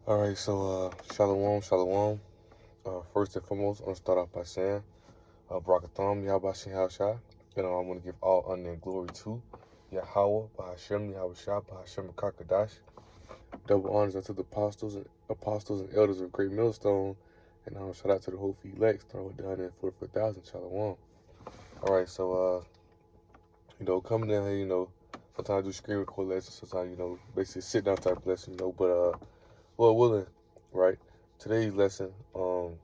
All right, so shalom, shalom. First and foremost, I'm gonna start off by saying, Barakatham, Yahweh Shah. I'm gonna give all honor and glory to Yahweh, Bahashem, Yahweh Shah, Bahashem Kakadash. Double honors unto the apostles and elders of Great Millstone, and shout out to the whole feet legs, starting with the 144,000. Shalom. All right, so coming down here, sometimes I do screen record lessons, sometimes basically sit down type lesson, but Lord willing, right? Today's lesson, turn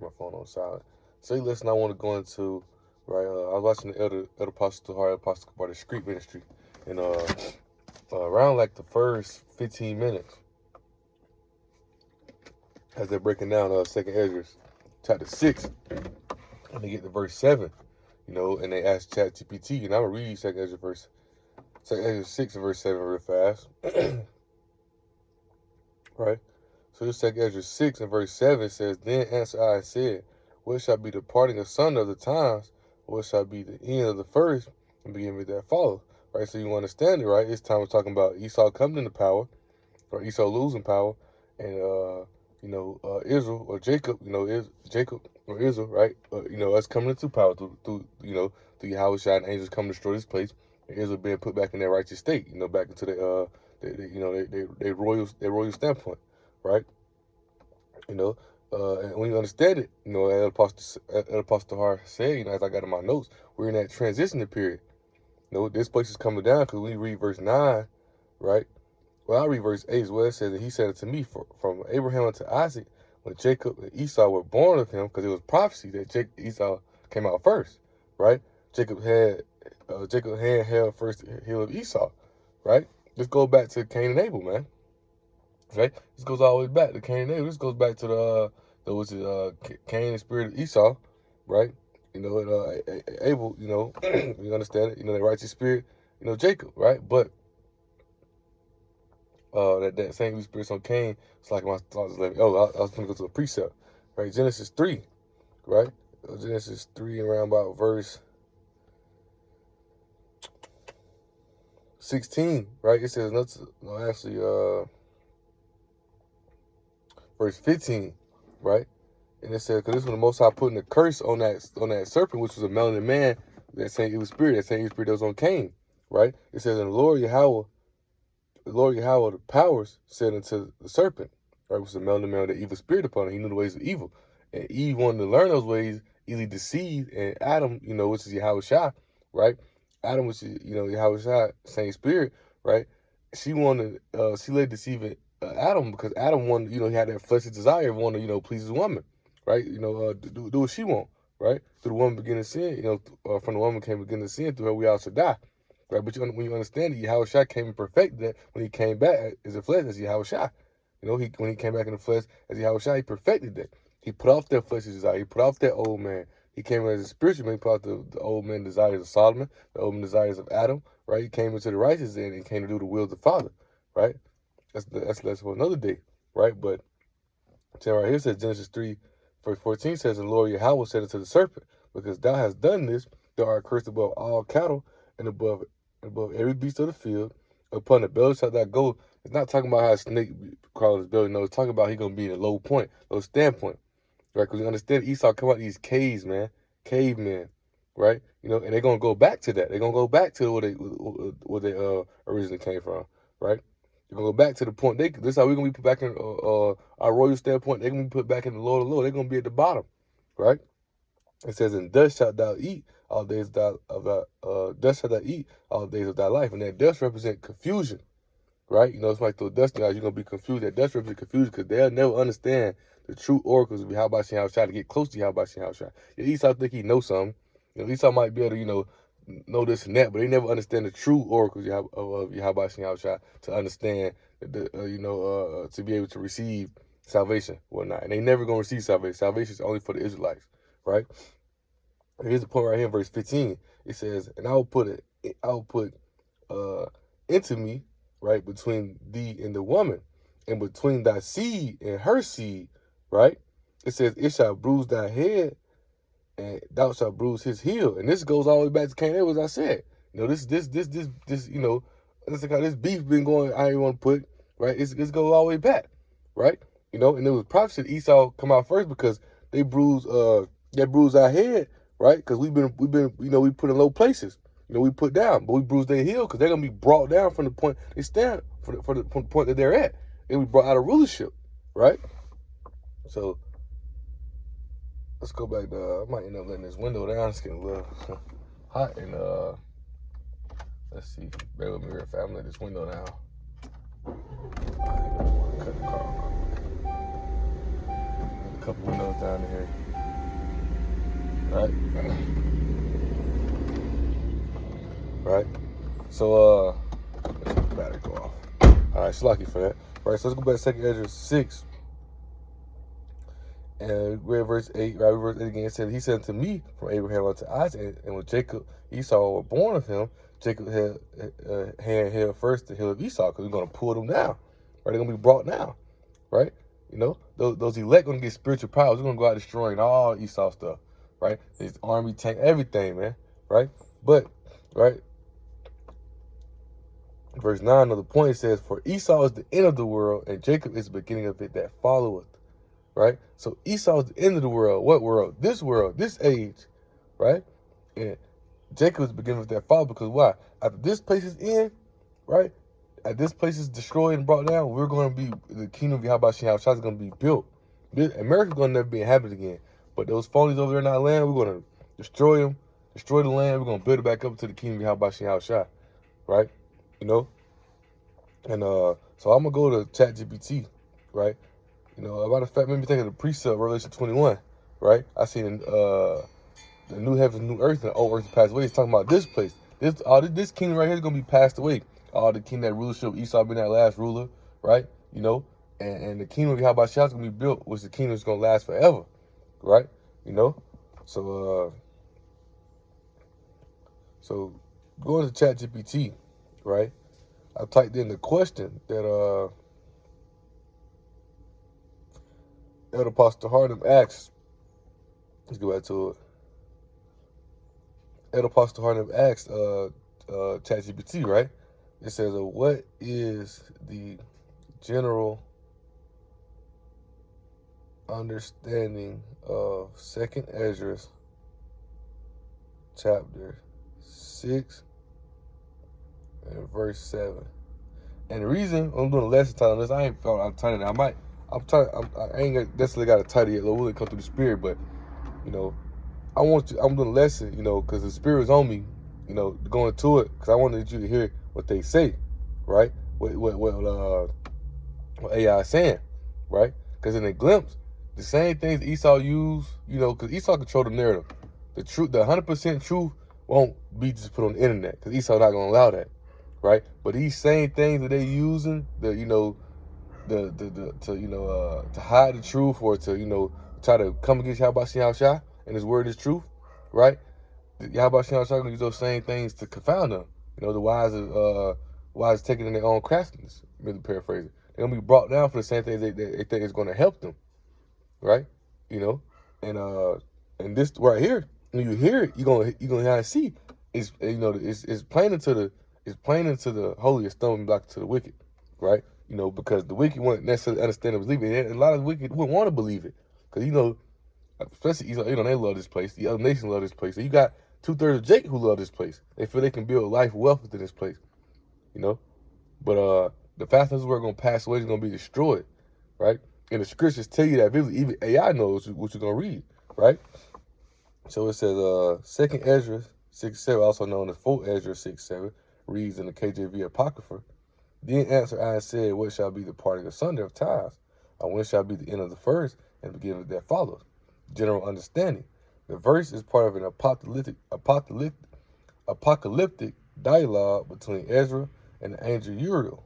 my phone on silent. Today's lesson I want to go into, right? I was watching the Elder Apostle Tahar Apostle about the street ministry, and around like the first 15 minutes, as they're breaking down Second Esdras, chapter 6, and they get to verse 7, and they ask ChatGPT, and I'm gonna read Second Esdras 6 and verse 7 real fast, right? So this Second Esdras 6 and verse 7 says, Then answered I and said, What shall be the parting asunder of the times? What shall be the end of the first and beginning of that follow? Right? So you understand it, right? This time we're talking about Esau coming into power, or Esau losing power, and Israel or Jacob, Jacob or Israel, right? Us coming into power through Yahweh Shai and angels coming to destroy this place, and Israel being put back in their righteous state, back into their royal standpoint. Right? And when you understand it, as Apostle Har said, as I got in my notes, we're in that transition period. This place is coming down because when you read verse 9, right? Well, I read verse 8 as well. It says that he said it to me, from Abraham unto Isaac, when Jacob and Esau were born of him, because it was prophecy that Esau came out first, right? Jacob had held first heel of Esau, right? Let's go back to Cain and Abel, man. Right? This goes all the way back to Cain and Abel. This goes back to Cain, the spirit of Esau, right? Abel, you understand it, the righteous spirit, Jacob, right? But that same evil spirit on Cain, it's like my thoughts was like, I was going to go to a precept, right? Genesis 3, right? Genesis 3 around about verse 16, right? It says, verse 15, right? And it says, because this was the Most High putting a curse on that serpent, which was a melanin man, that same evil spirit that was on Cain, right? It says, and the Lord Yahweh, the powers said unto the serpent, right, which was a melanin man with the evil spirit upon him. He knew the ways of evil. And Eve wanted to learn those ways, easily deceived, and Adam, which is Yahweh Shai, right? Adam, which is, Yahweh Shai, same spirit, right? She led deceiving Adam, because Adam wanted, he had that fleshly desire, wanted, please his woman, right? Do what she want, right? Through the woman begin to sin, from the woman came begin to sin, through her we all should die, right? But when you understand it, Yahweh Shai came and perfected that when he came back as a flesh, as Yahweh Shai. When he came back in the flesh as Yahweh Shai, he perfected that. He put off that fleshly desire. He put off that old man. He came as a spiritual man. He put off the old man desires of Solomon, the old man desires of Adam, right? He came into the righteous end and came to do the will of the Father, right? That's for another day, right? But right here says Genesis 3, verse 14 says, and Lord Yahweh said unto the serpent, because thou hast done this, thou art cursed above all cattle and above every beast of the field. Upon the belly shalt thou go. It's not talking about how a snake crawls his belly. No, it's talking about he's going to be in a low point, low standpoint, right? Because you understand Esau come out these caves, man, cavemen, right? And they're going to go back to that. They're going to go back to where they originally came from, right? They're going to go back to the point. This is how we're going to be put back in our royal standpoint. They're going to be put back in the Lord of Lord. They're going to be at the bottom, right? It says, and dust shalt thou eat all days dust shalt thou eat all the days of thy life. And that dust represent confusion, right? It's like those dust guys, you're going to be confused. That dust represents confusion because they'll never understand the true oracles of Yahweh Shai to get close to Yahweh Shai. Esau think he knows something. Esau might be able to, know this and that, but they never understand the true oracles of Yahweh Shai to understand, to be able to receive salvation, whatnot. And they never going to receive salvation. Salvation is only for the Israelites, right? And here's the point right here in verse 15. It says, and I will put into me, right, between thee and the woman, and between thy seed and her seed, right? It says, it shall bruise thy head, and thou shalt bruise his heel. And this goes all the way back to Cain and Abel, as I said. This beef been going. I didn't want to put right? It's go all the way back, right? You know, and it was prophecy that Esau come out first because they bruise our head, right? Because we've been we put in low places, we put down, but we bruise their heel because they're gonna be brought down from the point they stand from the point that they're at. They'll be brought out of rulership, right? So let's go back to I might end up letting this window down. It's getting a little hot and let's see. Bear with me here, family. This window down. Cut the car off. A couple windows down here. Right? Right? So let's let the battery go off. Alright, slucky for that. Right, so let's go back to 2 Esdras 6. And read verse 8, right? Verse 8 again, it says, he said to me from Abraham unto Isaac, and when Jacob, Esau were born of him, Jacob had held first the hill of Esau, because we're going to pull them down, right? They're going to be brought down, right? You know, those elect going to get spiritual powers. We're going to go out destroying all Esau stuff, right? His army, tank, everything, man, right? But, right, verse 9 of the point says, for Esau is the end of the world, and Jacob is the beginning of it that followeth. Right? So Esau is the end of the world. What world? This age, right? And Jacob is beginning with that fall because why? After this place is in, right? After this place is destroyed and brought down, we're going to be, the kingdom of Yahweh is going to be built. America's going to never be inhabited again. But those phonies over there in our land, we're going to destroy them, destroy the land. We're going to build it back up to the kingdom of Yahweh, right? You know? And so I'm going to go to ChatGPT, right? You know, a matter of fact, made me think of the precept, Revelation 21, right? I seen the new heavens, new earth, and the old earth passed away. It's talking about this place. This kingdom right here is going to be passed away. All the king that rulership, Esau being that last ruler, right? You know, and the kingdom of Yahweh is going to be built, which the kingdom is going to last forever, right? You know, so going to ChatGPT, right? I typed in the question that Elder Pastor Hardin asks. Let's go back to it. Elder Pastor Hardin asks ChatGPT, right? It says, what is the general understanding of 2 Esdras chapter 6 and verse 7? And the reason I'm doing a lesson title on this, I ain't felt I'm title. I ain't necessarily got a title yet. Lord, will come through the spirit, but you know, I'm doing a lesson, you know, because the spirit is on me, you know, going to it, because I wanted you to hear what they say, right? What AI is saying, right? Because in a glimpse, the same things Esau used, you know, because Esau controlled the narrative. The truth, the 100% truth won't be just put on the internet, because Esau not going to allow that, right? But these same things that they using, to hide the truth, or to, try to come against Yahweh and his word is truth, right? Yahweh gonna use those same things to confound them. You know, the wise taking in their own craftiness, maybe paraphrasing. They're gonna be brought down for the same things they think is gonna help them, right? You know, and this right here, when you hear it, you're gonna have to see it's playing into the holiest stumbling block to the wicked, right? You know, because the wicked won't necessarily understand and believe it. And a lot of the wicked wouldn't want to believe it, because especially Esau, they love this place. The other nations love this place. So you got 2/3 of Jacob who love this place. They feel they can build life wealth within this place, you know. But the fastest we're gonna pass away is gonna be destroyed, right? And the scriptures tell you that vividly. Even AI knows what you're gonna read, right? So it says 2 Esdras 6:7, also known as 4 Esdras 6:7, reads in the KJV Apocrypha. Then answer I and said, what shall be the parting asunder of times? And when shall be the end of the first and the beginning that follows? General understanding. The verse is part of an apocalyptic dialogue between Ezra and the angel Uriel.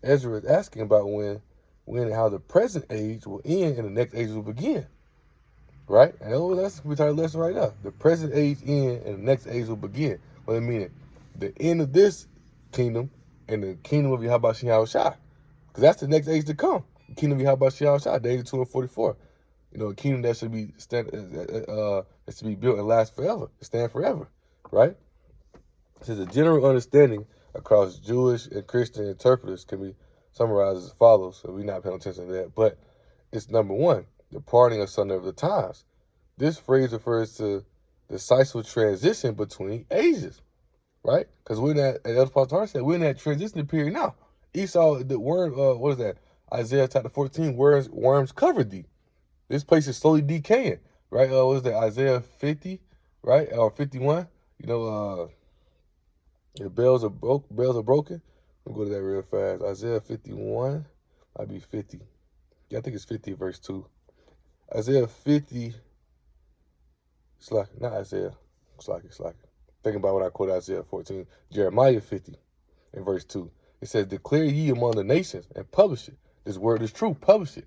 Ezra is asking about when and how the present age will end and the next age will begin. Right? And that's we title lesson right now. The present age end and the next age will begin. What I mean, the end of this kingdom and the kingdom of Yahweh Shah. Because that's the next age to come. The kingdom of Yahweh Shah, the age of 244. You know, a kingdom that should be built and last forever, stand forever, right? It says a general understanding across Jewish and Christian interpreters can be summarized as follows, so we're not paying attention to that. But it's number one, the parting asunder of the times. This phrase refers to the decisive transition between ages, right? Because we're in that, as Pastor said, we're in that transition period now. Esau, the worm, what is that? Isaiah chapter 14, worms covered thee. This place is slowly decaying, right? What is that? Isaiah 50, right? Or 51. You know, the bells are broken. We'll go to that real fast. Isaiah 51, might be 50. Yeah, I think it's 50, verse 2. Isaiah 50, not Isaiah, slack. Thinking about what I quoted Isaiah 14. Jeremiah 50, in verse 2. It says, declare ye among the nations and publish it. This word is true, publish it,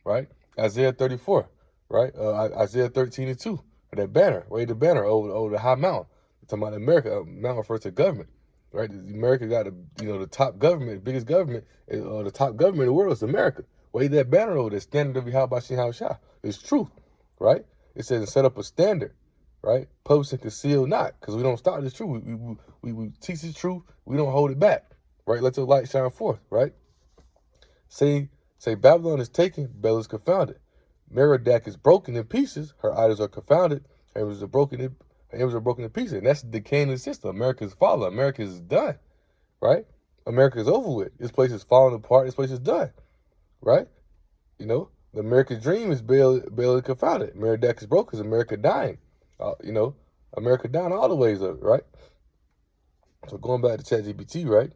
right? Isaiah 34, right? Isaiah 13 and 2. That banner, wave the banner over the high mountain. Talking about America, mountain refers to government, right? America got the top government, biggest government, the top government in the world is America. Wave that banner over there, standard of Yahweh Shah. It's truth, right? It says set up a standard, right? Publish and conceal not, because we don't stop this truth. We teach the truth. We don't hold it back, right? Let your light shine forth, right? Say Babylon is taken, Bel is confounded. Merodach is broken in pieces. Her idols are confounded. Her images are broken in pieces, and that's the decaying of the system. America's fallen. America is done, right? America is over with. This place is falling apart. This place is done, right? You know, the American dream is barely confounded. Merodach is broken. Is America dying? America dying all the ways up, right? So going back to ChatGPT, right?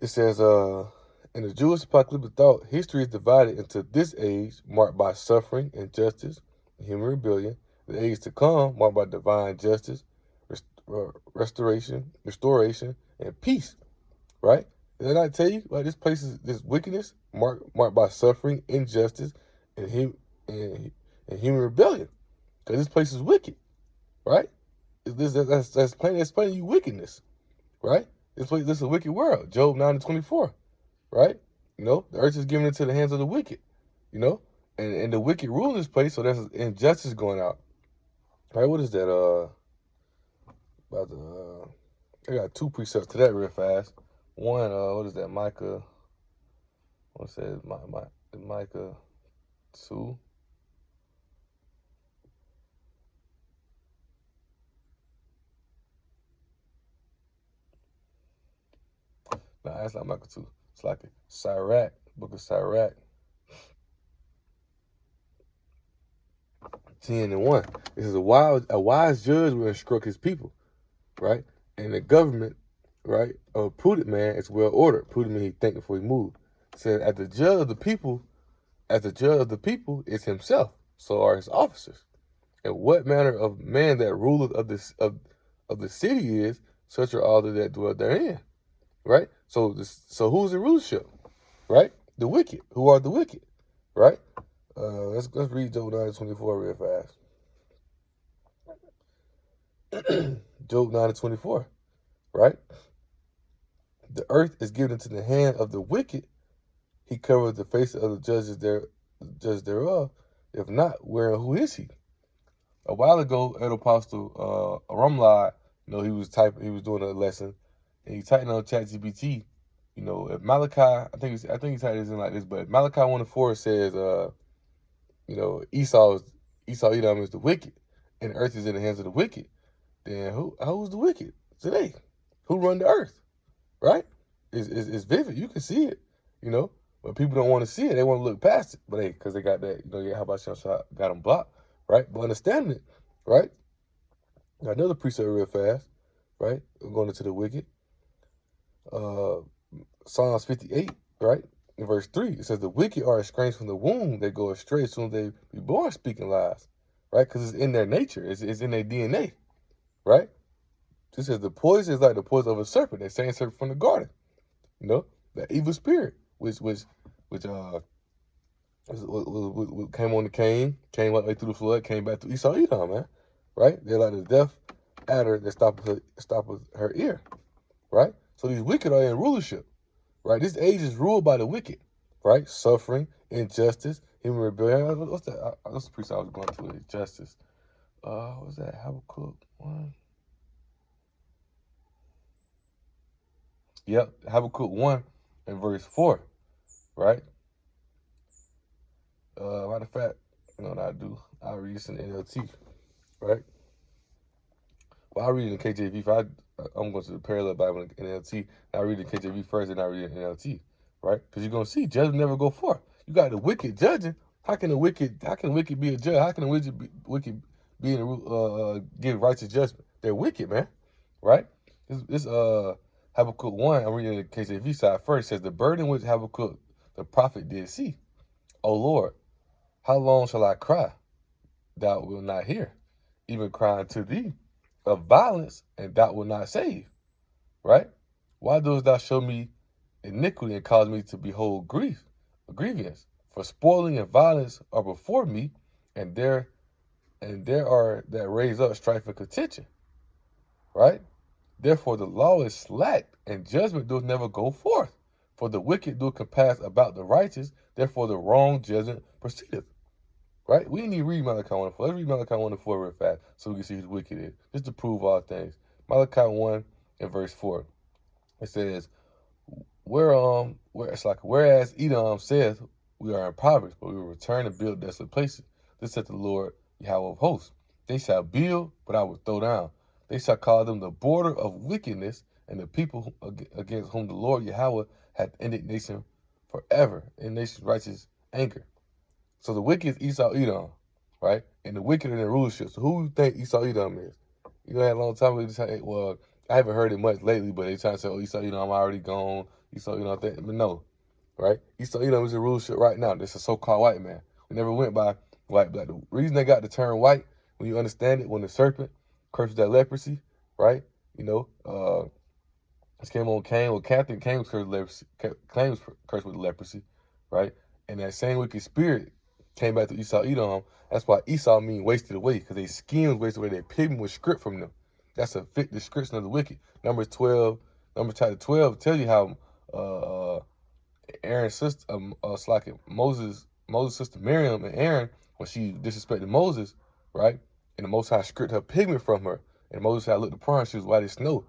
It says, in the Jewish apocalyptic thought, history is divided into this age, marked by suffering, injustice, and human rebellion. The age to come, marked by divine justice, restoration, and peace. Right? Did I tell you, like, this wickedness marked by suffering, injustice, and human rebellion? Because this place is wicked, right? That's plain you wickedness, right? This is a wicked world. Job 9:24. Right? The earth is given into the hands of the wicked, and the wicked rule this place, so there's injustice going out. All right, what is that? I got two precepts to that real fast. One, what is that? Micah, what's that? Micah 2. Nah, that's not Micah 2. It's like a Sirach, book of Sirach, 10 and 1. It says a wise judge will instruct his people, right? And the government, right? A prudent man is well ordered. Prudent means he think before he move. It says as the judge of the people is himself, so are his officers. And what manner of man that ruleth of the city is, such are all that dwell therein. Right? So who's in rulership? Right? The wicked. Who are the wicked? Right? Let's read Job 9:24 real fast. Job 9:24. Right? The earth is given into the hand of the wicked. He covered the face of the judges thereof. If not, who is he? A while ago, Ed Apostle Rumlad, he was doing a lesson, and he typed on ChatGPT. If Malachi, I think he typed this in like this, but Malachi 1:4 says, Esau Edom is the wicked, and the earth is in the hands of the wicked. Then who's the wicked today? Who run the earth? Right? It's vivid. You can see it, but people don't want to see it. They want to look past it. But hey, because they got that, how about got them blocked, right? But understanding it, right? Got another precept real fast, right? We're going into the wicked. Psalms 58, right? In verse 3, it says, the wicked are estranged from the womb. They go astray as soon as they be born speaking lies, right? Because it's in their nature. It's in their DNA, right? It says the poison is like the poison of a serpent. That same serpent from the garden, that evil spirit, which came on the Cain, came all the way through the flood, came back to Esau Edom, man, right? They're like the deaf adder that stopped her ear, right? So these wicked are in rulership, right? This age is ruled by the wicked, right? Suffering, injustice, human rebellion. What's that? That's the priest I was going to. Justice. What's that? Habakkuk 1. Yep, Habakkuk 1 and verse 4, right? Matter of fact, you know what I do? I'll read this in NLT, right? Well, I'll read it in KJV. I'm going to the parallel Bible in NLT. I'll read it in KJV first, and I'll read it in NLT, right? Because you're going to see judgment never go forth. You got the wicked judging. How can the wicked be a judge? How can the wicked be in give righteous judgment? They're wicked, man, right? This Habakkuk 1, I'm reading the KJV side first, says, the burden which Habakkuk the prophet did see. O Lord, how long shall I cry? Thou wilt not hear, even crying to thee of violence, and thou wilt not save, right? Why dost thou show me iniquity and cause me to behold grievance? For spoiling and violence are before me, and there are that raise up strife and contention, right? Therefore the law is slack, and judgment doth never go forth. For the wicked do compass about the righteous, therefore the wrong judgment proceedeth. Right? We need to read Malachi 1 and 4. Let's read Malachi 1 and 4 real fast so we can see who the wicked is. Just to prove all things. Malachi 1 and verse 4. It says, whereas Edom saith, we are impoverished, but we will return and build desolate places. This saith the Lord Yahweh of hosts. They shall build, but I will throw down. They shall call them the border of wickedness, and the people against whom the Lord Yahweh hath indignation forever, in nation's righteous anger. So the wicked is Esau, Edom, right? And the wicked are in rulership. So who do you think Esau, Edom is? You know, that long time ago, well, I haven't heard it much lately, but they trying to say, oh, Esau, Edom, I'm already gone. Esau, Edom, but no, right? Esau, Edom is in rulership right now. This is a so-called white man. We never went by white, black. The reason they got the term white, when you understand it, when the serpent cursed that leprosy, right? You know, this came on Cain. Well, Cain was cursed with leprosy. Cain was cursed with leprosy, right? And that same wicked spirit came back to Esau, Edom. That's why Esau mean wasted away, because their skin was wasted away. Their pigment was stripped from them. That's a fit description of the wicked. Numbers chapter 12 tell you how Aaron's sister, Moses' sister Miriam and Aaron, when she disrespected Moses, right? And the Most High stripped her pigment from her. And Moses had looked upon her, she was white as snow,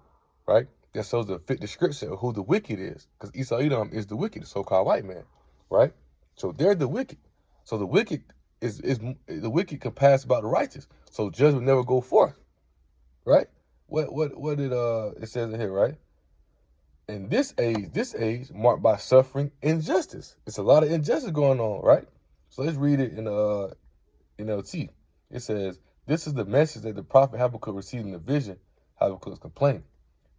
right? That shows the fit description of who the wicked is. Because Esau, Edom is the wicked, the so-called white man, right? So they're the wicked. So the wicked the wicked can pass about the righteous. So judgment never go forth, right? What did it says in here, right? In this age marked by suffering, injustice. It's a lot of injustice going on, right? So let's read it in NLT. It says, this is the message that the prophet Habakkuk received in the vision. Habakkuk's complaint.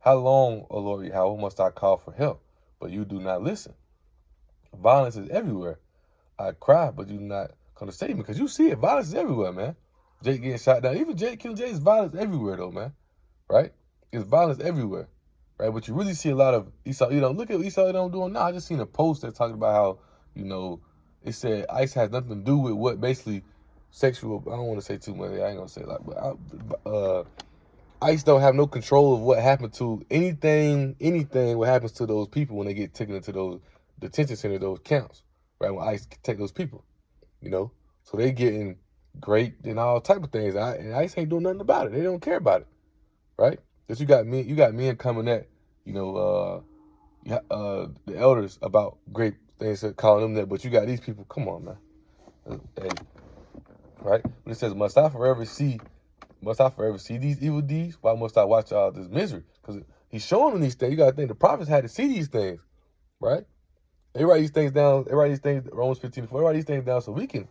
How long, O Lord Yahweh, must I call for help, but you do not listen? Violence is everywhere. I cry, but you do not come to save me. Because you see it, violence is everywhere, man. Jake getting shot down. Even Jake killing Jake is violence everywhere, though, man. Right? It's violence everywhere. Right? But you really see a lot of Esau Edom. Look at what Esau Edom doing now. I just seen a post that talking about how, you know, it said ICE has nothing to do with what basically sexual, I don't want to say too much. I ain't going to say like, but ICE don't have no control of what happened to anything what happens to those people when they get taken into those detention centers, those camps, right? When ICE take those people, you know? So they getting great and all type of things. And ICE ain't doing nothing about it. They don't care about it, right? Because you got men coming at, you know, the elders about great things, calling them that, but you got these people, come on, man. Hey, right? But it says, must I forever see these evil deeds? Why must I watch all this misery? Because he's showing them these things. You got to think the prophets had to see these things, right? They write these things down. They write these things, Romans 15:4. They write these things down so we can,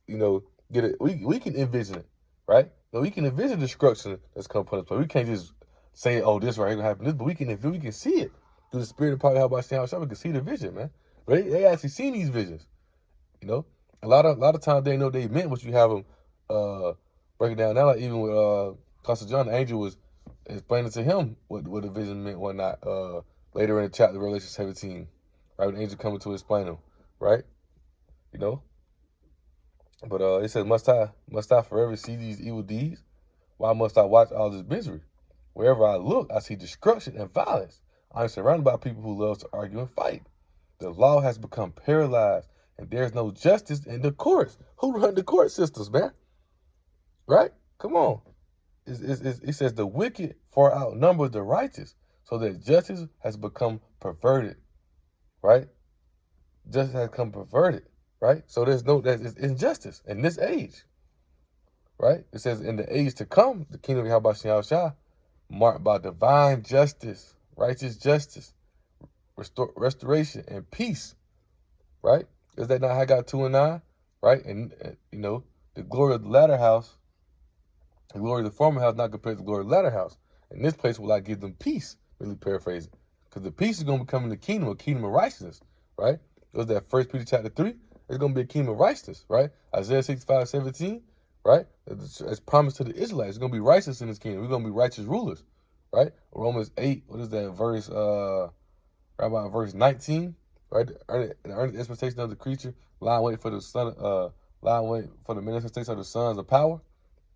you know, get it. We can envision it, right? So we can envision destruction that's come upon us. But we can't just say, oh, this right here gonna happen. This, but we can see it through the spirit of power. How about saying how we can see the vision, man? But they actually seen these visions, you know. A lot of times they know they meant what you have them break it down. Now, like even with Pastor John, the angel was explaining to him what the vision meant, whatnot. Later in the chapter, Revelation 17. Right, when the angel coming to explain them, right? You know? But it says, must I forever see these evil deeds? Why must I watch all this misery? Wherever I look, I see destruction and violence. I'm surrounded by people who love to argue and fight. The law has become paralyzed, and there's no justice in the courts. Who run the court systems, man? Right? Come on. It says the wicked far outnumber the righteous, so that justice has become perverted. Right? right? Justice has come perverted, right? So there's it's injustice in this age, right? It says in the age to come, the kingdom of Yahweh marked by divine justice, righteous justice, restoration, and peace, right? Is that not Haggai 2:9, right? And the glory of the latter house, the glory of the former house, not compared to the glory of the latter house. In this place will I give them peace, really paraphrasing. Because the peace is going to become in the kingdom, a kingdom of righteousness, right? It was that 1 Peter chapter 3. It's going to be a kingdom of righteousness, right? Isaiah 65:17, right? It's promised to the Israelites. It's going to be righteous in this kingdom. We're going to be righteous rulers, right? Romans 8, what is that verse? Right about verse 19, right? The earnest expectation of the creature, lying wait for the son, lying wait for the manifestation of the sons of power,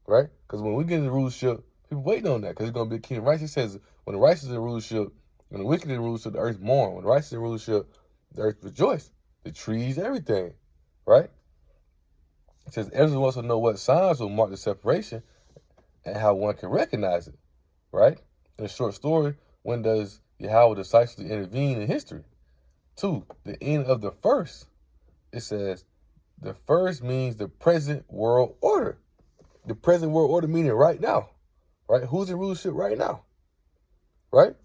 right? Because when we get in the rulership, people waiting on that because it's going to be a kingdom of righteousness. It says when the righteous in rulership, when the wicked in rulership, the earth mourn. When the righteous in rulership, the earth rejoice. The trees, everything, right? It says Esdras wants to know what signs will mark the separation and how one can recognize it, right? In a short story, when does Yahweh decisively intervene in history? 2, the end of the first. It says the first means the present world order. The present world order meaning right now, right? Who's in rulership right now, right?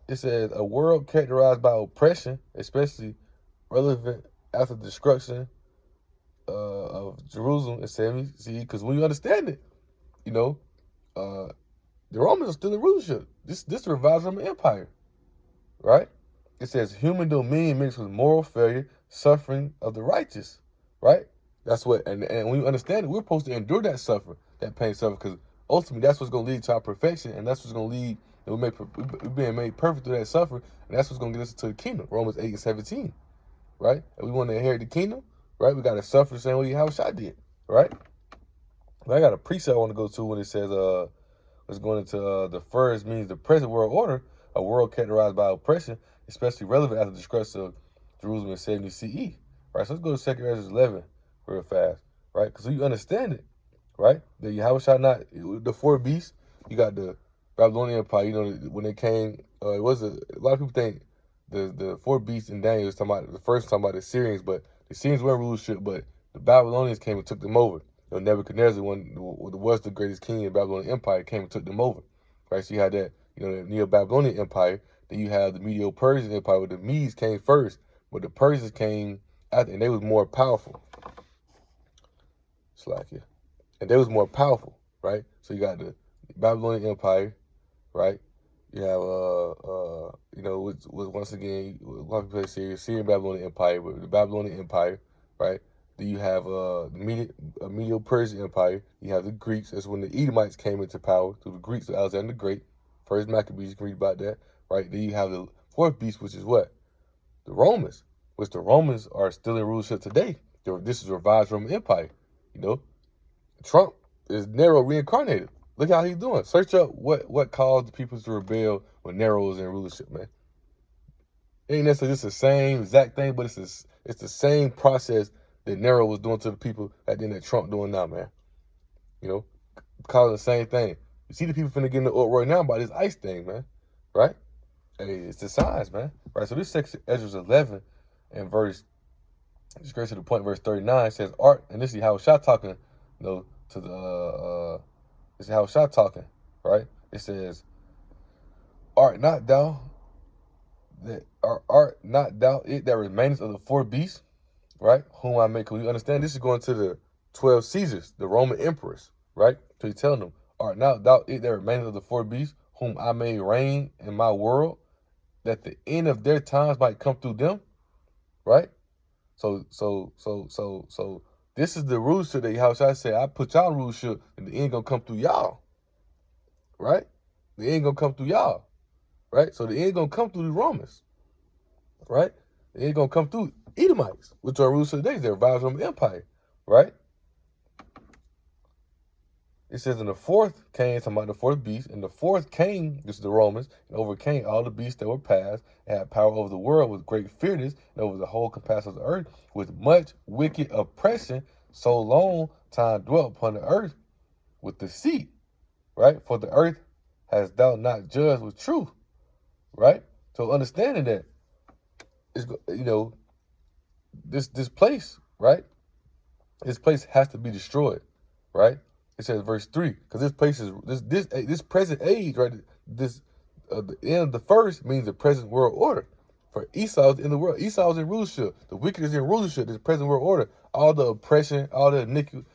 It says a world characterized by oppression, especially relevant after the destruction of Jerusalem in 70 CE. Because when you understand it, the Romans are still in rulership. This is the revised Roman Empire, right? It says human dominion mixed with moral failure, suffering of the righteous, right? That's what, and when you understand it, we're supposed to endure that suffering, that pain, suffering, because ultimately that's what's going to lead to our perfection, and that's what's going to lead, and we're being made perfect through that suffering, and that's what's going to get us to the kingdom, Romans 8:17, right? And we want to inherit the kingdom, right? We got to suffer the same way Yahushua did, right? But I got a precept I want to go to when it says, it's going into the first means the present world order, a world characterized by oppression, especially relevant after the destruction of Jerusalem in 70 CE, right? So let's go to 2 Esdras 11 real fast, right? Because you understand it, right? The Yahushua not, the 4 beasts, you got the Babylonian Empire, when they came, it was a lot of people think the 4 beasts in Daniel was talking about, the first talking about the Syrians, but the Syrians weren't rulership, but the Babylonians came and took them over. Nebuchadnezzar, was the greatest king in the Babylonian Empire, came and took them over, right? So you had that, the Neo-Babylonian Empire. Then you have the Medo-Persian Empire, where the Medes came first, but the Persians came after, and they was more powerful. And they was more powerful, right? So you got the Babylonian Empire, right? You have, once again, a lot of people say Syrian Babylonian Empire, but the Babylonian Empire, right? Then you have the Medo-Persian Empire. You have the Greeks. That's when the Edomites came into power through the Greeks of Alexander the Great. First Maccabees, you can read about that, right? Then you have the 4th beast, which is what? The Romans, which the Romans are still in rulership today. This is a revised Roman Empire, Trump is Nero reincarnated. Look how he's doing. Search up what caused the people to rebel when Nero was in rulership, man. It ain't necessarily just the same exact thing, but it's the same process that Nero was doing to the people that then that Trump doing now, man. Causing the same thing. You see the people finna get in the uproar now about this ICE thing, man. Right? Hey, it's the signs, man. Right? So this section, Esdras 11 and just straight to the point, verse 39 says, art, and this is how Shah talking, to the, this is how Shah talking, right? It says, art not thou it that remains of the 4 beasts, right? Whom I make. You understand? This is going to the 12 Caesars, the Roman emperors, right? So he's telling them, art not thou it that remains of the 4 beasts, whom I may reign in my world, that the end of their times might come through them, right? So this is the rulership that Yahushua said, I put y'all in rulership, and the end gonna come through y'all, right? The end gonna come through y'all, right? So the end gonna come through the Romans, right? The end gonna come through Edomites, which are rulers today. They're revised Roman Empire, right? It says in the 4th came, talking about the 4th beast, and the 4th came, this is the Romans, and overcame all the beasts that were past, and had power over the world with great fierceness, and over the whole compass of the earth, with much wicked oppression, so long time dwelt upon the earth with deceit, right? For the earth has thou not judged with truth, right? So understanding that is, this place, right? This place has to be destroyed, right? It says verse 3, because this place is this present age, right? This the end of the first means the present world order. For Esau is in the world. Esau is in rulership. The wicked is in rulership. This present world order. All the oppression, all the iniquity.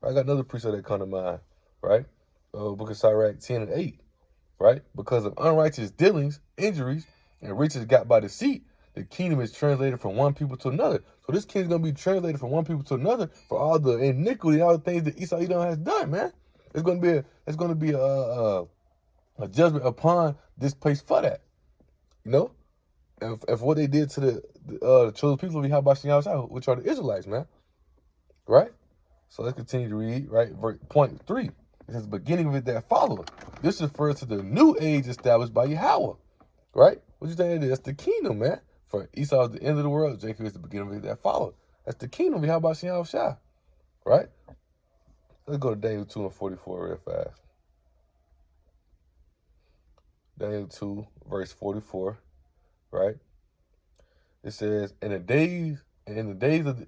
Right? I got another precept that come to mind, right? Book of Sirach 10 and 8, right? Because of unrighteous dealings, injuries, and riches got by deceit, the kingdom is translated from one people to another. So this kingdom is going to be translated from one people to another for all the iniquity, all the things that Esau Edom has done, man. It's going to be a judgment upon this place for that, if what they did to the chosen people of Yahweh, which are the Israelites, man, right? So let's continue to read, right? Point 3. It says, beginning of it that followeth. This refers to the new age established by Yahweh, right? What you think it is? That's the kingdom, man. For Esau is the end of the world. Jacob is the beginning of it that followeth. That's the kingdom of Yahweh, right? Let's go to Daniel 2 and 44 real fast. Daniel 2, verse 44, right? It says, in the days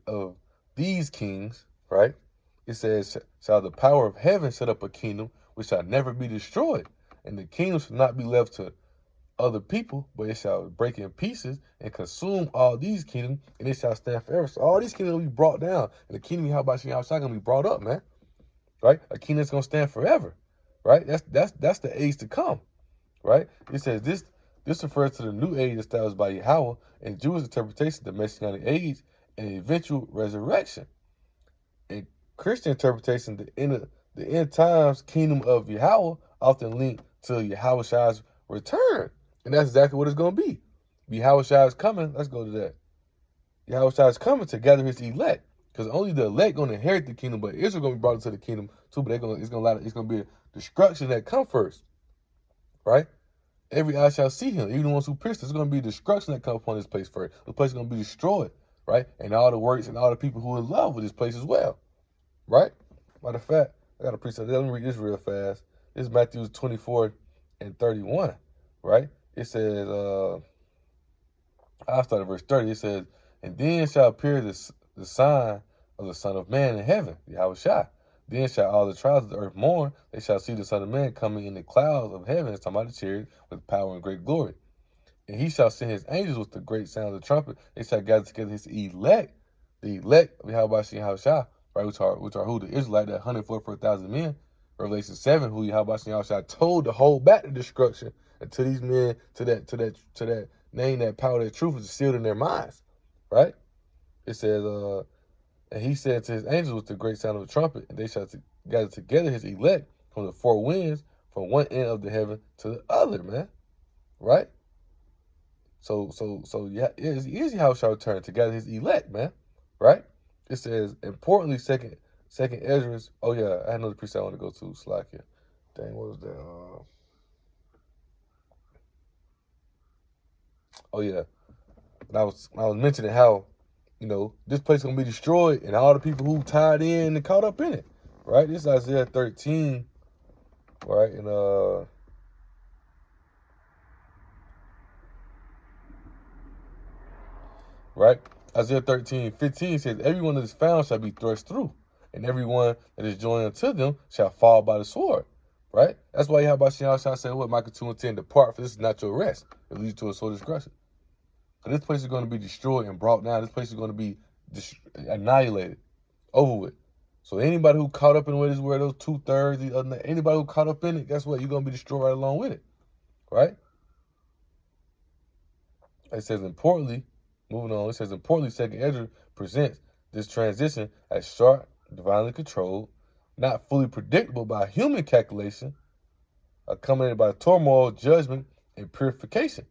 of these kings, right? It says, shall the power of heaven set up a kingdom which shall never be destroyed, and the kingdom shall not be left to other people, but it shall break in pieces and consume all these kingdoms, and it shall stand forever. So all these kingdoms will be brought down, and the kingdom of Yahweh is going to be brought up, man. Right? A kingdom that's going to stand forever. Right? That's the age to come. Right? It says this refers to the new age established by Yahweh, and Jewish interpretation, the Messianic age, and eventual resurrection. And Christian interpretation, the end times kingdom of Yahweh, often linked to Yahweh's return. And that's exactly what it's going to be. Yahweh is coming. Let's go to that. Yahweh is coming to gather his elect. Because only the elect going to inherit the kingdom, but Israel going to be brought into the kingdom too. But it's going to be a destruction that comes first. Right? Every eye shall see him. Even the ones who pierced, there's going to be destruction that comes upon this place first. The place is going to be destroyed. Right? And all the works and all the people who are in love with this place as well. Right? Matter of fact, I got a precept. Let me read this real fast. This is Matthew 24 and 31. Right? It says, I'll start at verse 30. It says, and then shall appear the sign of the Son of Man in heaven, Yahweh. Then shall all the tribes of the earth mourn. They shall see the Son of Man coming in the clouds of heaven, it's talking about the chariot, with power and great glory. And he shall send his angels with the great sound of the trumpet. They shall gather together his elect, the elect of Yahweh, right, which are who? The Israelites, that 144,000 men. Revelation 7, who Yahweh told to hold back the destruction until these men, to that name, that power, that truth is sealed in their minds, right? It says, and he said to his angels with the great sound of the trumpet, and they shall gather together his elect from the four winds, from one end of the heaven to the other, man, right? So yeah, it is how it shall return to gather his elect, man, right? It says, importantly, second Esdras. Oh yeah, I had another precept I want to go to. Slack here. Dang, what was that? Oh yeah, I was mentioning how, this place is gonna be destroyed, and all the people who tied in and caught up in it, right? This is Isaiah 13, right? And right, Isaiah 13:15 says, everyone that is found shall be thrust through, and everyone that is joined unto them shall fall by the sword. Right? That's why Yahweh shall say, what, Micah 2 and 10, depart, for this is not your rest. It leads to a sore discretion. So this place is going to be destroyed and brought down. This place is going to be annihilated, over with. So anybody who caught up in what is where those 2/3, anybody who caught up in it, guess what? You're going to be destroyed right along with it. Right? It says, importantly, moving on, it says, importantly, second Esdras presents this transition as sharp, divinely controlled, not fully predictable by human calculation, accompanied by turmoil, judgment, and purification.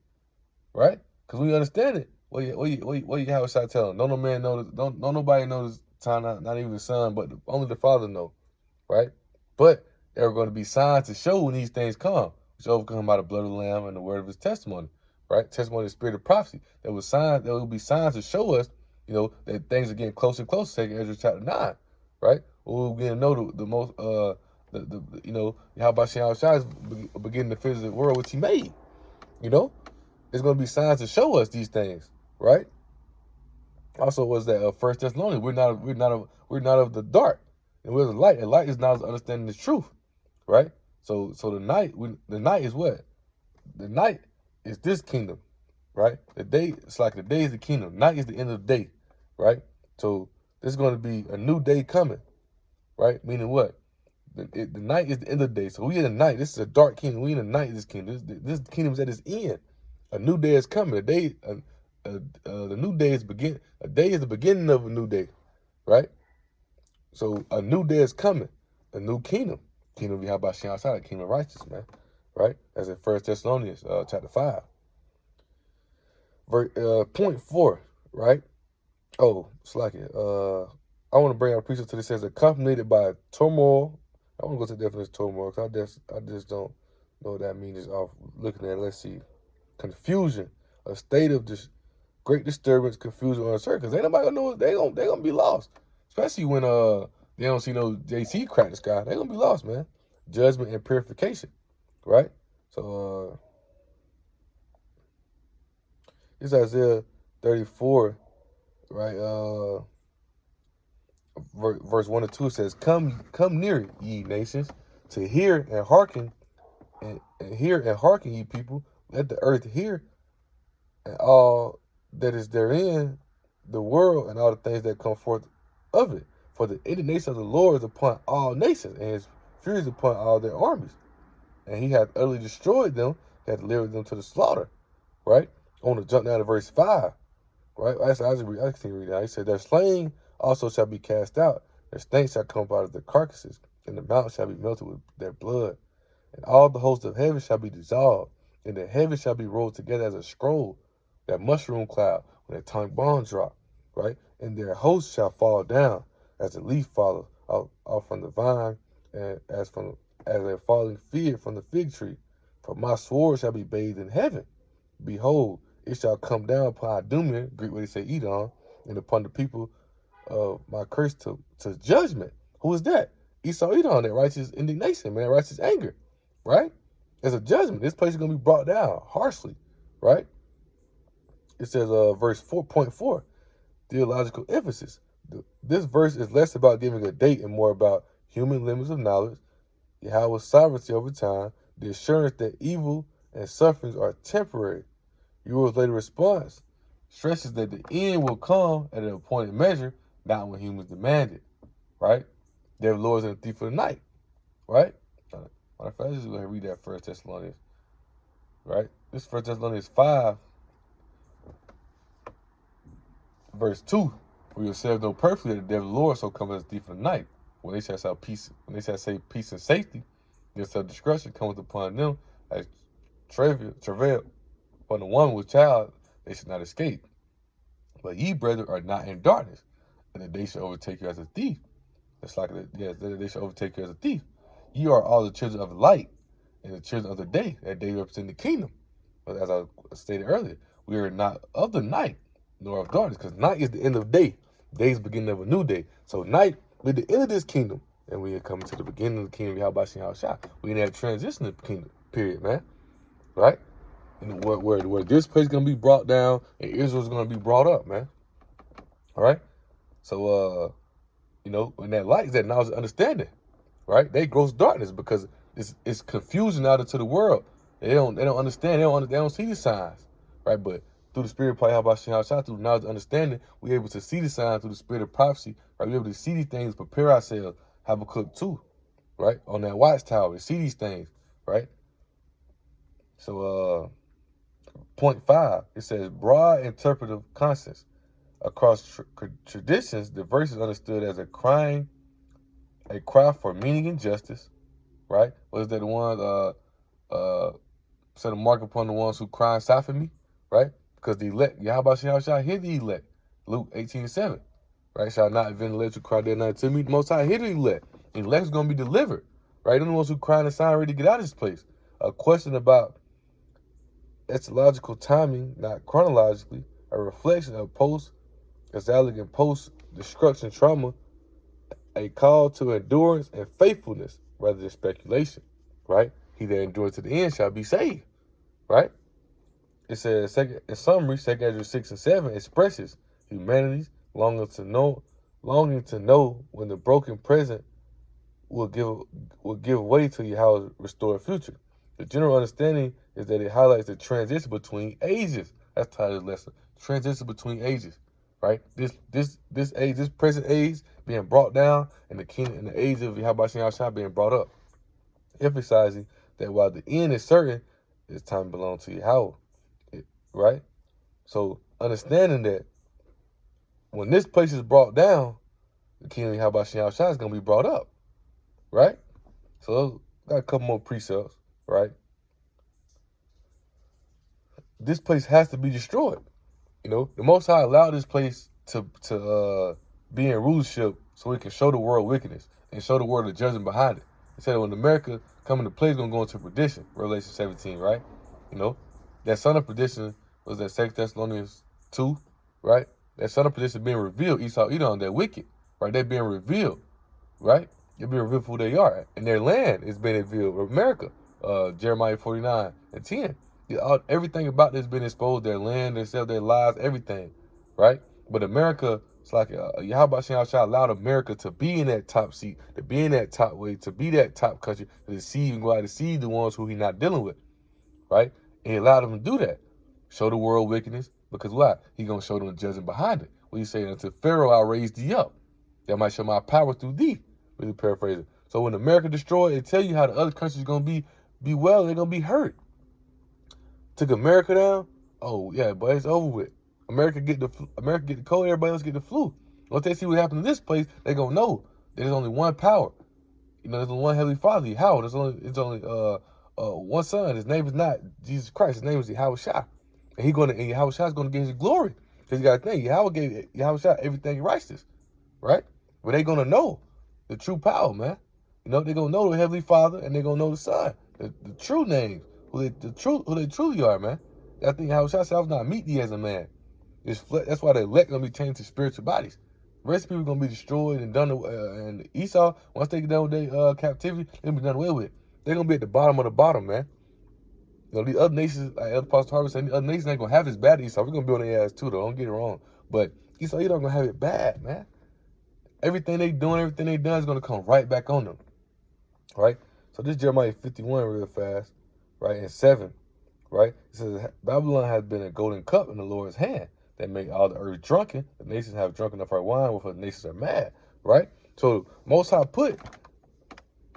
Right? Because we understand it. What you have a shot telling? Don't no man know. Don't nobody know this time. Not even the son, but only the Father know. Right? But there are going to be signs to show when these things come, which overcome by the blood of the Lamb and the word of his testimony. Right? Testimony of the spirit of prophecy. There will be signs to show us, that things are getting closer and closer. Second Ezra chapter 9. Right? We'll begin to know the most how about Shai is beginning to visit the world which he made. It's going to be signs to show us these things, right? Also, was that First Thessalonians? We're not of the dark, and we're the light. And light is not understanding the truth, right? So the night is what? The night is this kingdom, right? The day, it's like the day is the kingdom. Night is the end of the day, right? So there's going to be a new day coming, right? Meaning what? The night is the end of the day. So we in the night. This is a dark kingdom. We in the night of this kingdom. This kingdom's at its end. A new day is coming. The new day is begin. A day is the beginning of a new day, right? So a new day is coming. A new kingdom. Kingdom of Yahweh outside. Kingdom of righteousness, man. Right? That's in 1 Thessalonians chapter 5. Point 4, right? Oh, slack it. I want to bring out a precept to this says accompanied by turmoil. I want to go to the definition of turmoil because I just don't know what that means. Just off looking at it. Let's see. Confusion, a state of great disturbance, confusion, or uncertainty. Because ain't nobody gonna know they gonna be lost. Especially when they don't see no JC crack the sky. They gonna be lost, man. Judgment and purification, right? So it's Isaiah 34, right? Verse 1 and 2 says, Come near, ye nations, to hear and hearken, and hear and hearken, ye people. Let the earth hear, and all that is therein, the world, and all the things that come forth of it. For the indignation of the Lord is upon all nations, and his fury is upon all their armies. And he hath utterly destroyed them, hath delivered them to the slaughter. Right? I want to jump down to verse 5. Right? I can read that. He said, Their slain also shall be cast out, their stank shall come out of the carcasses, and the mountains shall be melted with their blood. And all the hosts of heaven shall be dissolved, and the heavens shall be rolled together as a scroll, that mushroom cloud, when a tongue bomb drop, right? And their hosts shall fall down, as a leaf falleth off from the vine, and as a falling fig from the fig tree. For my sword shall be bathed in heaven. Behold, it shall come down upon Idumea, Greek way they say Edom, and upon the people of my curse to judgment. Who is that? Esau, Edom, that righteous indignation, man, righteous anger, right? As a judgment, this place is going to be brought down harshly, right? It says, verse 4.4, theological emphasis. This verse is less about giving a date and more about human limits of knowledge, Yahweh's sovereignty over time, the assurance that evil and sufferings are temporary. Yours later response stresses that the end will come at an appointed measure, not when humans demand it, right? They're lords and the thief of the night, right? Matter of fact, let's just go ahead and read that 1 Thessalonians, right? This 1 Thessalonians 5, verse 2. For yourselves know perfectly that the devil Lord so cometh as a thief of the night. When they shall say peace and safety, their self-discretion cometh upon them as travail upon the woman with child, they should not escape. But ye, brethren, are not in darkness, and that they shall overtake you as a thief. It's like that they shall overtake you as a thief. Ye are all the children of light, and the children of the day. That day represent the kingdom. But as I stated earlier, we are not of the night, nor of darkness, because night is the end of the day. Day is the beginning of a new day. So night be the end of this kingdom, and we are coming to the beginning of the kingdom of Yahweh. We in that transition of the kingdom period, man. Right? And where this place is gonna be brought down and Israel's gonna be brought up, man. All right. So when that light is that knowledge and understanding, right? They gross darkness because it's confusion out into the world. They don't understand. They don't see the signs, right? But through the spirit of Yahweh, through knowledge and understanding, we're able to see the signs through the spirit of prophecy. Right? We're able to see these things, prepare ourselves. Habakkuk 2, right? On that watchtower, to see these things, right? So point 5, it says broad interpretive concepts. Across traditions, the verse is understood as a cry for meaning and justice, right? Was that the one set a mark upon the ones who cry and sigh for me, right? Because the elect, Yahweh shall hear the elect, Luke 18:7, right? Shall not even the elect who cry day and night to me, the Most High hear the elect. The elect is going to be delivered, right? They're the ones who cry and sigh ready to get out of this place. A question about eschatological timing, not chronologically, a reflection of post-exilic and post-destruction trauma, a call to endurance and faithfulness rather than speculation, right? He that endures to the end shall be saved, right? It says, second, in summary, 2 Esdras 6 and 7 expresses humanity's longing to know when the broken present will give way to Yahweh's restored future. The general understanding is that it highlights the transition between ages. That's the title of the lesson. Transition between ages, right? This age, this present age being brought down, and the kingdom and the age of Yahweh Shah being brought up, emphasizing that while the end is certain, its time belongs to Yahweh, right? So understanding that when this place is brought down, the kingdom of Yahweh Shah is going to be brought up, right? So got a couple more precepts, right? This place has to be destroyed. You know, the Most High allowed this place to be in rulership so it can show the world wickedness and show the world the judgment behind it. He said when America come into play, it's going to go into perdition, Revelation 17, right? You know, that son of perdition was that 2 Thessalonians 2, right? That son of perdition being revealed, Esau, Edom, they're wicked, right? They're being revealed, right? They're being revealed for who they are. And their land is being revealed, America, Jeremiah 49 and 10. Everything about this has been exposed, their land, themselves, their lives, everything, right? But America, it's like Yahweh Shah allowed America to be in that top seat, to be in that top way, to be that top country, to deceive and go out to deceive the ones who he's not dealing with, right? And he allowed them to do that. Show the world wickedness, because why? He's going to show them the judgment behind it. What he saying? Until Pharaoh, I raised thee up, that might show my power through thee, really paraphrasing. So when America destroyed, it tell you how the other countries going to be well, they're going to be hurt. Took America down, oh yeah, boy, it's over with. America get the cold, everybody else get the flu. Once they see what happened to this place, they gonna know there's only one power. You know, there's only one Heavenly Father, Yahweh. It's only one Son. His name is not Jesus Christ. His name is Yahweh Shah, and Yahweh Shah is gonna get his glory. Because you gotta think, Yahweh gave Yahweh Shah everything righteous, right? But they gonna know the true power, man. You know, they gonna know the Heavenly Father, and they gonna know the Son, the true names. Who they truly are, man. I think Yahweh Shah said, I was not meet thee as a man. That's why the elect gonna be changed to spiritual bodies. The rest of people gonna be destroyed and done. And Esau, once they get done with their captivity, they'll be done away with. They're gonna be at the bottom of the bottom, man. You know, these other nations, like Elder Pastor Harvey said, the other nations ain't gonna have as bad as Esau. We're gonna be on their ass too, though. Don't get it wrong. But Esau, you don't gonna have it bad, man. Everything they doing, everything they done is gonna come right back on them, right? So this Jeremiah 51 real fast. Right, and 7, right? It says, Babylon has been a golden cup in the Lord's hand that make all the earth drunken. The nations have drunken of her wine, wherefore the nations are mad, right? So Most High put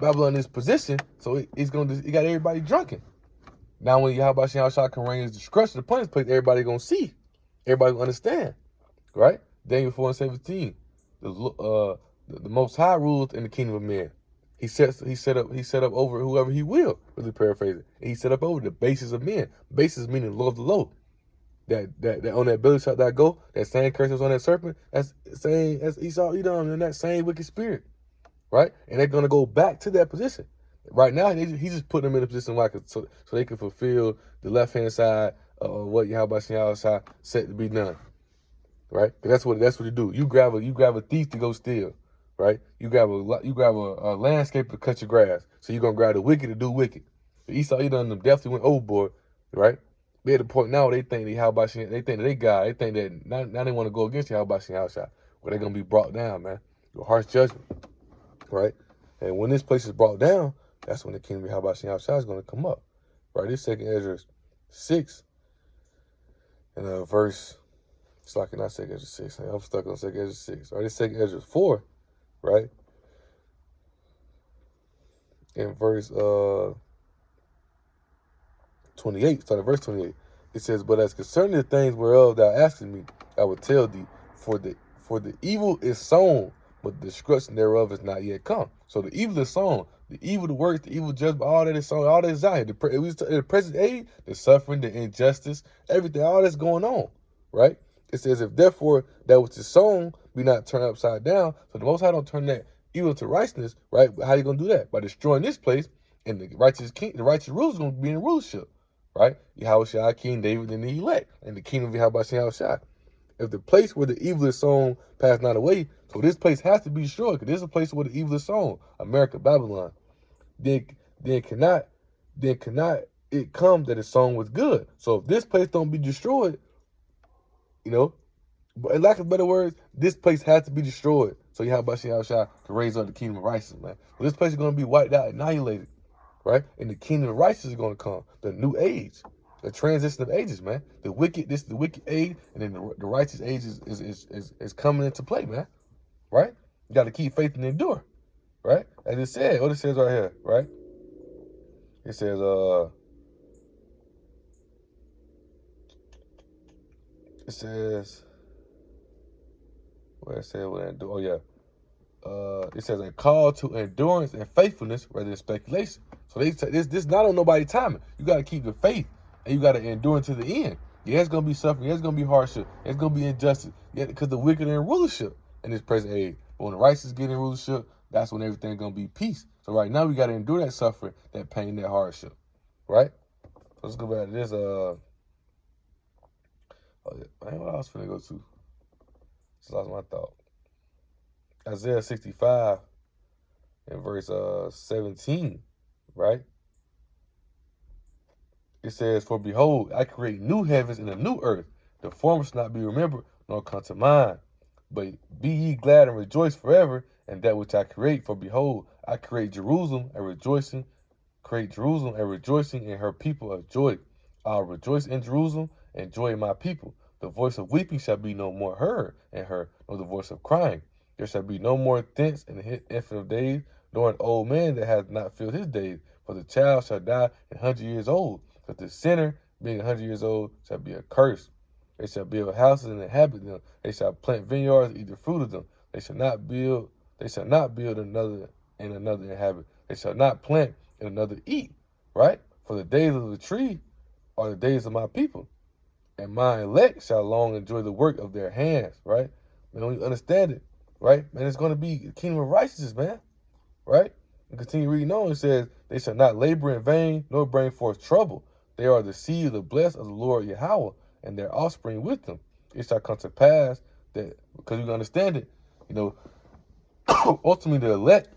Babylon in this position, so he got everybody drunken. Now when Yahweh Shah can reign his destruction upon this place, everybody gonna see, everybody gonna understand, right? Daniel 4 and 17, the Most High rules in the kingdom of men. He set up over whoever he will, really paraphrasing. And he set up over the bases of men. Bases meaning low of the low. That on that belly shot that go, that same curse was on that serpent, that's same as Esau, Edom, and that same wicked spirit. Right? And they're gonna go back to that position. Right now, he's just putting them in a position like so they can fulfill the left hand side of what Yahweh Shah set to be done. Right? That's what you do. You grab a thief to go steal. Right? You grab a landscaper to cut your grass. So you're gonna grab the wicked to do wicked. The Esau Edom them definitely went overboard, right? They're at the point now they think they think that they God. They think that now they want to go against Yahweh Shah, but they're gonna be brought down, man. A harsh judgment, right? And when this place is brought down, that's when the kingdom of Yahweh Shah is gonna come up, right? This 2 Esdras 6 and verse. It's like not 2 Esdras 6. I'm stuck on 2 Esdras 6. Right? This 2 Esdras 4. Right? In verse 28, starting verse 28, it says, But as concerning the things whereof thou askest me, I will tell thee, for the evil is sown, but the destruction thereof is not yet come. So the evil is sown, the evil, the works, the evil judgment, all that is sown, all that is out here. In the present age, the suffering, the injustice, everything, all that's going on, right? It says, if therefore that which is sown be not turned upside down, so the Most High don't turn that evil to righteousness, right? How you gonna do that? By destroying this place, and the righteous rulers gonna be in rulership, right? Yahweh Shah, King David, and the elect, and the kingdom of Yahweh Shah. If the place where the evil is sown pass not away, so this place has to be destroyed, because this is a place where the evil is sown, America, Babylon. Then cannot it comes that it's sown with good. So if this place don't be destroyed, you know, but in lack of better words, this place has to be destroyed. So you have Bashir Shah to raise up the kingdom of righteousness, man. But this place is going to be wiped out, annihilated, right? And the kingdom of righteousness is going to come, the new age, the transition of ages, man. The wicked, this is the wicked age, and then the righteous age is coming into play, man. Right? You got to keep faith and endure, right? As it said, what it says right here, right? It says, what it said, oh yeah. It says a call to endurance and faithfulness rather than speculation. So this not on nobody's timing. You got to keep the faith and you got to endure until the end. Yeah, it's gonna be suffering. Yeah, it's gonna be hardship. It's gonna be injustice. Yeah, because the wicked are in rulership in this present age. But when the righteous get in rulership, that's when everything's gonna be peace. So right now we got to endure that suffering, that pain, that hardship, right? So let's go back to this. Oh yeah, what I was finna go to? Just lost my thought. Isaiah 65 and verse 17, right? It says, "For behold, I create new heavens and a new earth. The former shall not be remembered, nor come to mind. But be ye glad and rejoice forever in that which I create. For behold, I create Jerusalem and rejoicing, in her people of joy. I'll rejoice in Jerusalem and joy in my people. The voice of weeping shall be no more heard in her, nor the voice of crying. There shall be no more thence in the infant of days, nor an old man that hath not filled his days. For the child shall die 100 years old. But the sinner, being 100 years old, shall be accursed. They shall build houses and inhabit them. They shall plant vineyards and eat the fruit of them. They shall not build another and another inhabit. They shall not plant and another eat. Right? For the days of the tree are the days of my people, and my elect shall long enjoy the work of their hands. Right? Man, when you understand it, right? Man, it's going to be the kingdom of righteousness, man. Right? And continue reading on. It says, they shall not labor in vain, nor bring forth trouble. They are the seed of the blessed of the Lord Yahweh, and their offspring with them. It shall come to pass that, because you understand it, you know, ultimately the elect,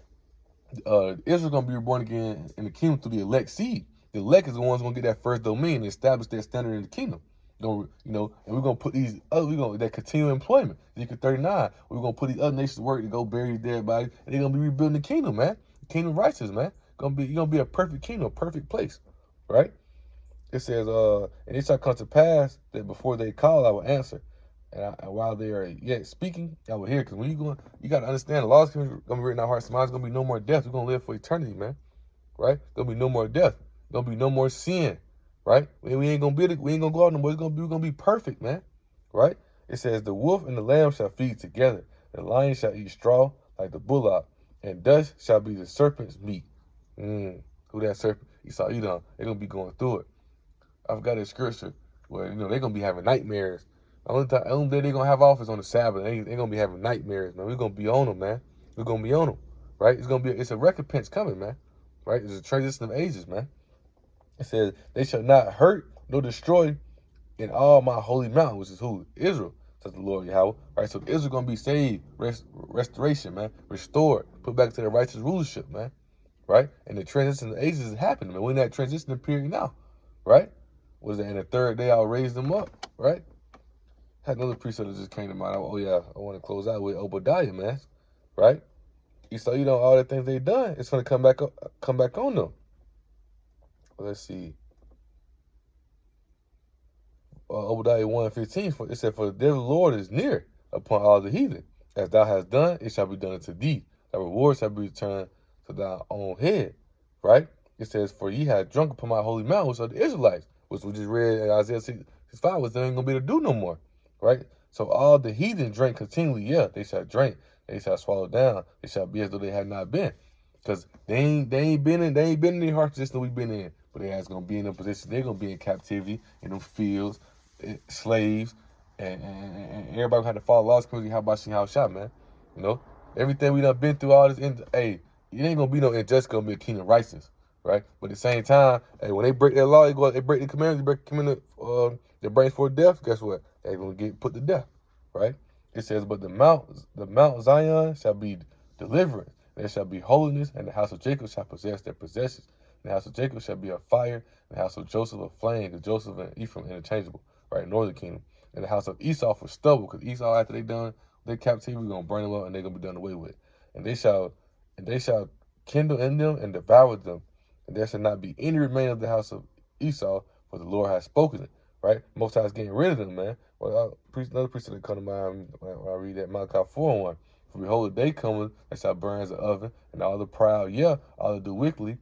Israel's going to be reborn again in the kingdom through the elect seed. The elect is the ones going to get that first domain and establish their standard in the kingdom. And we're going to put these other, that continual employment. Ezekiel 39, we're going to put these other nations to work to go bury these dead bodies, and they're going to be rebuilding the kingdom, man. The kingdom of righteousness, man. You're going to be a perfect kingdom, a perfect place, right? It says, and it shall come to pass that before they call, I will answer. And while they are yet speaking, I will hear. Because when you got to understand, the laws are going to be written in our hearts and minds. There's going to be no more death. We're going to live for eternity, man. Right? Going to be no more death. Going to be no more sin. Right? We ain't going to go out no more. We're going to be perfect, man. Right? It says, the wolf and the lamb shall feed together. The lion shall eat straw like the bullock. And dust shall be the serpent's meat. Who that serpent? Esau, Edom. They're going to be going through it. I forgot the scripture where, they're going to be having nightmares. The only day they're going to have office on the Sabbath. They're going to be having nightmares, man. We're going to be on them, man. We're going to be on them, right? It's a recompense coming, man, right? It's a transition of ages, man. It says, they shall not hurt nor destroy in all my holy mountain, which is who? Israel, says the Lord Yahweh, right? So Israel going to be saved, restoration, man, restored, put back to the righteous rulership, man, right? And the transition of ages is happening, man. We're in that transition period now, right? Was that in the third day I'll raise them up, right? Had another precept that just came to mind. I want to close out with Obadiah, man, right? So all the things they've done, it's going to come back on them. Let's see. Obadiah 1:15, it said, for the day of the Lord is near upon all the heathen. As thou hast done, it shall be done unto thee. Thy reward shall be returned to thy own head, right? It says, for ye have drunk upon my holy mountain, which are the Israelites, which we just read in Isaiah 65, which they ain't going to be able to do no more, right? So all the heathen drink continually, yeah, they shall drink, they shall swallow down, they shall be as though they had not been. Because they ain't been in the hard position that we've been in. But they ain't going to be in a position, they're going to be in captivity, in them fields, slaves, and everybody had to follow laws, because how about how shot, man? Everything we done been through, all this, it ain't going to be no injustice, going to be a kingdom of righteousness, right? But at the same time, when they break their law, they break the commandments, they break the commandment, they bring forth death, guess what? They're going to get put to death, right? It says, but the Mount Zion shall be deliverance, there shall be holiness, and the house of Jacob shall possess their possessions. The house of Jacob shall be a fire, and the house of Joseph a flame, because Joseph and Ephraim interchangeable, right? Northern kingdom. And the house of Esau for stubble, because Esau, after they done their captivity, we're gonna burn them up and they're gonna be done away with. And they shall kindle in them and devour them. And there shall not be any remain of the house of Esau, for the Lord has spoken it. Right? Most High is getting rid of them, man. Well, another precept that come to mind when I read that Malachi 4:1. For behold, the day cometh that shall burn as an oven, and all the proud, all that do wickedly,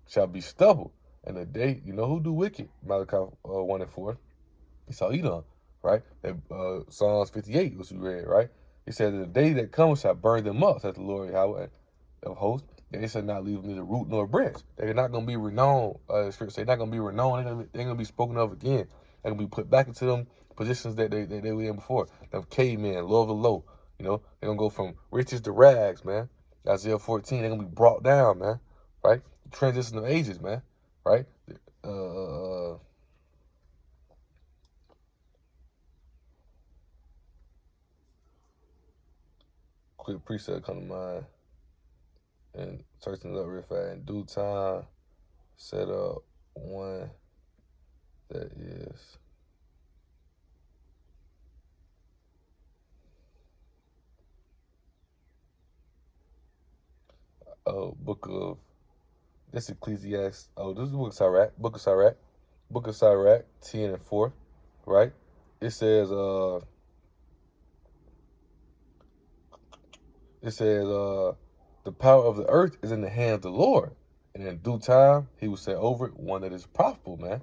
shall be stubble. And the day, you know who do wicked? Malachi 1:4. Esau Edom, right? Psalms 58, which we read, right? It says, the day that comes shall burn them up, says the Lord Yahweh of hosts. They shall not leave neither root nor branch. They're not going to be renowned. Scripture say they're not going to be renowned. They're going to be spoken of again. They're going to be put back into them positions that they were in before. Them cavemen, low of the low. You know, they're going to go from riches to rags, man. Isaiah 14, they're going to be brought down, man. Right? Transition of ages, man. Right? Quick precept come to mind. And searching it up real fast. In due time, set up one that is book of this Ecclesiastes. Oh, this is the book of Sirach. Book of Sirach 10:4, right? It says the power of the earth is in the hand of the Lord, and in due time he will set over it one that is profitable, man.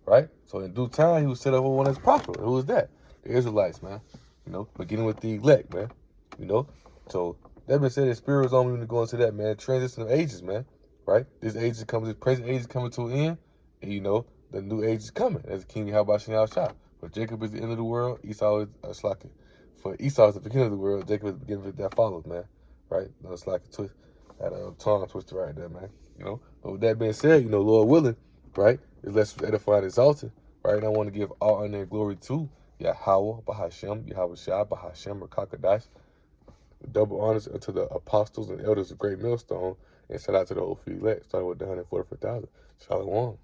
Right? So in due time he will set over one that's profitable. Who is that? The Israelites, man. You know, beginning with the elect, man. You know, so that being said, the spirit is on me to go into that, man. Transition of ages, man. Right? This age is coming. This present age is coming to an end, and you know the new age is coming. As King Yahweh Shah. For Jacob is the end of the world. Esau is slacking. For Esau is the beginning of the world. Jacob is the beginning of it that follows, man. Right? No slacking twist. That tongue twister right there, man. You know. But with that being said, you know, Lord willing, right? Is less edified and exalted, right? And I want to give all honor and glory to Yahweh, Bahashem, Yahweh Shah, Bahashem, Rakakadash. Double honors unto the apostles and elders of Great Millstone, and shout out to the whole elect, starting with the 144,000. Shalom.